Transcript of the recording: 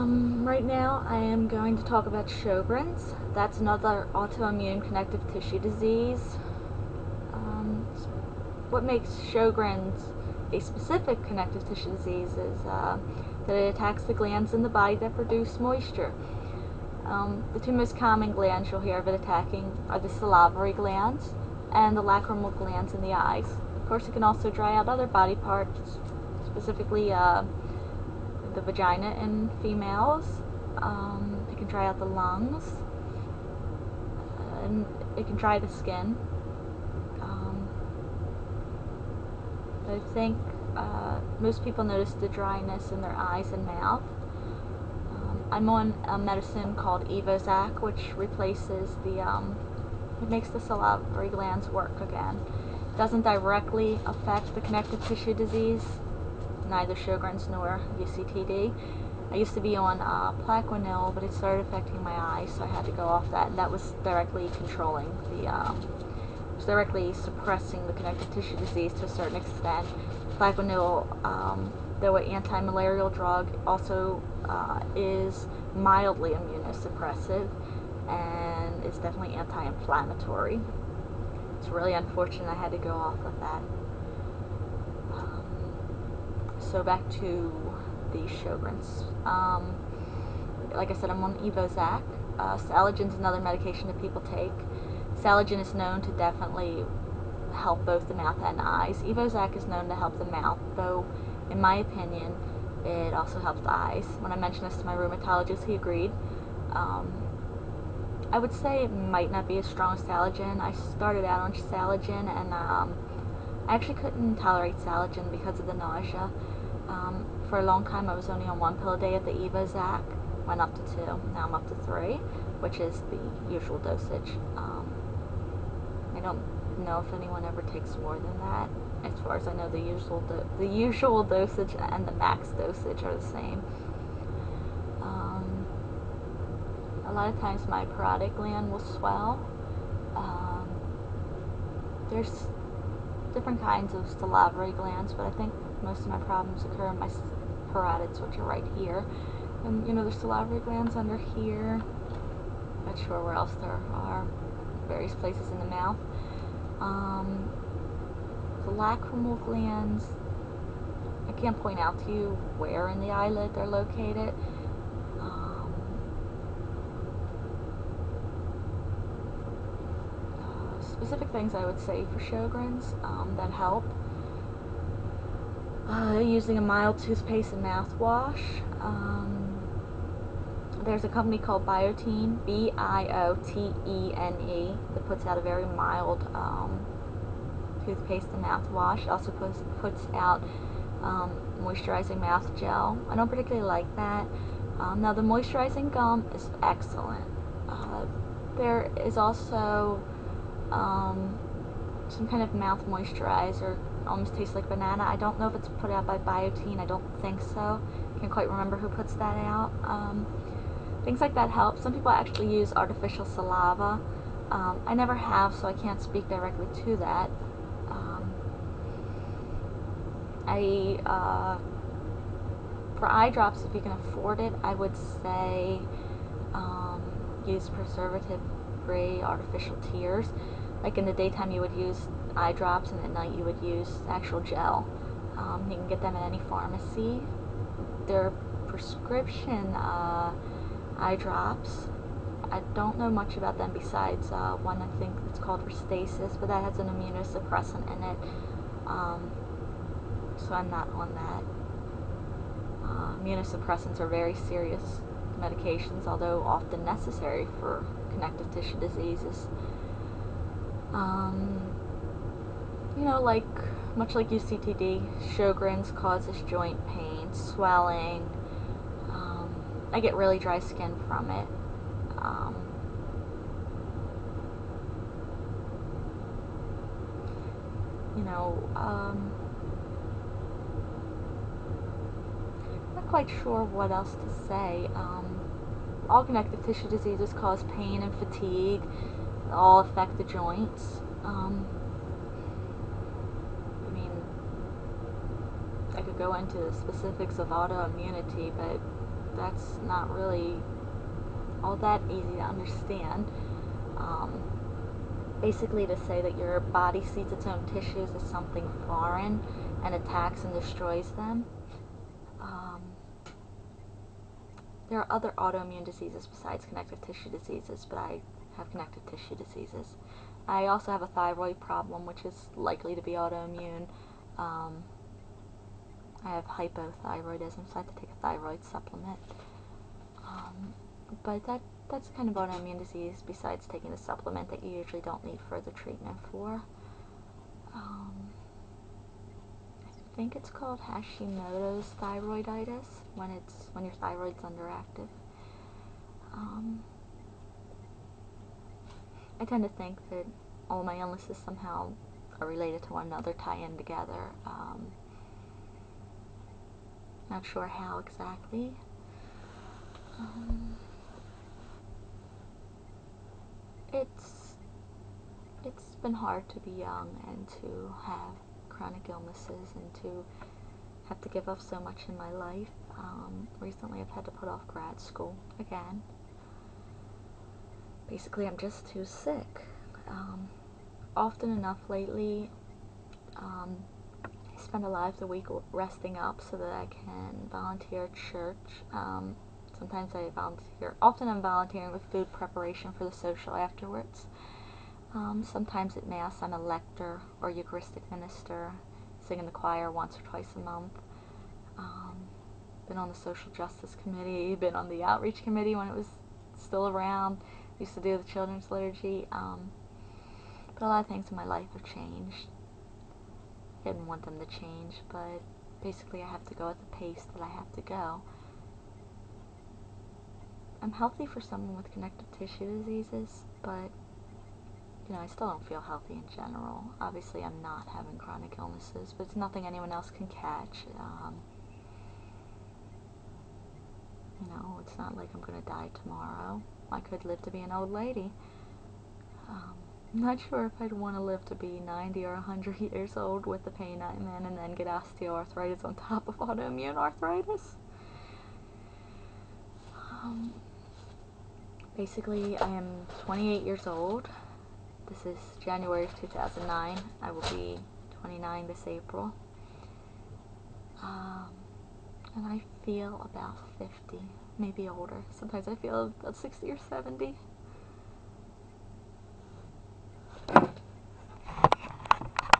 Right now I am going to talk about Sjogren's. That's another autoimmune connective tissue disease. What makes Sjogren's a specific connective tissue disease is that it attacks the glands in the body that produce moisture. The two most common glands you'll hear of it attacking are the salivary glands and the lacrimal glands in the eyes. Of course, it can also dry out other body parts, specifically the vagina in females. It can dry out the lungs, and it can dry the skin. I think most people notice the dryness in their eyes and mouth. I'm on a medicine called Evozac, which replaces it makes the salivary glands work again. It doesn't directly affect the connective tissue disease, neither Sjogren's nor UCTD. I used to be on Plaquenil, but it started affecting my eyes, so I had to go off that, and that was directly controlling directly suppressing the connective tissue disease to a certain extent. Plaquenil, though an anti-malarial drug, also is mildly immunosuppressive and is definitely anti-inflammatory. It's really unfortunate I had to go off of that. So back to the Sjogren's. Like I said, I'm on Evozac. Saligen's another medication that people take. Saligen is known to definitely help both the mouth and eyes. Evozac is known to help the mouth, though in my opinion it also helps the eyes. When I mentioned this to my rheumatologist, he agreed. I would say it might not be as strong as Saligen. I started out on Saligen, and I actually couldn't tolerate Saligen because of the nausea. For a long time I was only on 1 pill a day of the Evozac. Went up to 2, now I'm up to 3, which is the usual dosage. I don't know if anyone ever takes more than that. As far as I know, the usual dosage and the max dosage are the same. A lot of times my parotid gland will swell. There's different kinds of salivary glands, but I think most of my problems occur in my parotids, which are right here. And there's salivary glands under here. Not sure where else there are. Various places in the mouth. The lacrimal glands, I can't point out to you where in the eyelid they're located. Specific things I would say for Sjogren's that help. Using a mild toothpaste and mouthwash. There's a company called Biotene, Biotene, that puts out a very mild toothpaste and mouthwash. It also puts out moisturizing mouth gel. I don't particularly like that. Now the moisturizing gum is excellent. There is also some kind of mouth moisturizer. Almost tastes like banana. I don't know if it's put out by Biotene. I don't think so. Can't quite remember who puts that out. Things like that help. Some people actually use artificial saliva. I never have, so I can't speak directly to that. For eye drops, if you can afford it, I would say use preservative-free artificial tears. Like in the daytime you would use eye drops, and at night you would use actual gel. You can get them at any pharmacy. They're prescription eye drops. I don't know much about them besides one I think it's called Restasis, but that has an immunosuppressant in it. So I'm not on that. Immunosuppressants are very serious medications, although often necessary for connective tissue diseases. Much like UCTD, Sjogren's causes joint pain, swelling. I get really dry skin from it. Not quite sure what else to say. All connective tissue diseases cause pain and fatigue. They all affect the joints. I could go into the specifics of autoimmunity, but that's not really all that easy to understand. Basically, to say that your body sees its own tissues as something foreign and attacks and destroys them. There are other autoimmune diseases besides connective tissue diseases, but I have connective tissue diseases. I also have a thyroid problem, which is likely to be autoimmune. I have hypothyroidism, so I have to take a thyroid supplement. But that's kind of autoimmune disease besides taking a supplement that you usually don't need further treatment for. I think it's called Hashimoto's thyroiditis, when your thyroid's underactive. I tend to think that all my illnesses somehow are related to one another, tie in together. Not sure how exactly. It's been hard to be young and to have chronic illnesses and to have to give up so much in my life. Recently I've had to put off grad school again. Basically, I'm just too sick. Often enough lately, I spend a lot of the week resting up so that I can volunteer at church. Sometimes I volunteer. Often I'm volunteering with food preparation for the social afterwards. Sometimes at Mass I'm a lector or Eucharistic minister, sing in the choir once or twice a month. Been on the social justice committee, been on the outreach committee when it was still around, used to do the children's liturgy. But a lot of things in my life have changed. I didn't want them to change, but basically I have to go at the pace that I have to go. I'm healthy for someone with connective tissue diseases, but I still don't feel healthy in general. Obviously, I'm not having chronic illnesses, but it's nothing anyone else can catch. It's not like I'm going to die tomorrow. I could live to be an old lady. I'm not sure if I'd want to live to be 90 or 100 years old with the pain I'm in and then get osteoarthritis on top of autoimmune arthritis. Basically, I am 28 years old. This is January of 2009. I will be 29 this April. And I feel about 50, maybe older. Sometimes I feel about 60 or 70.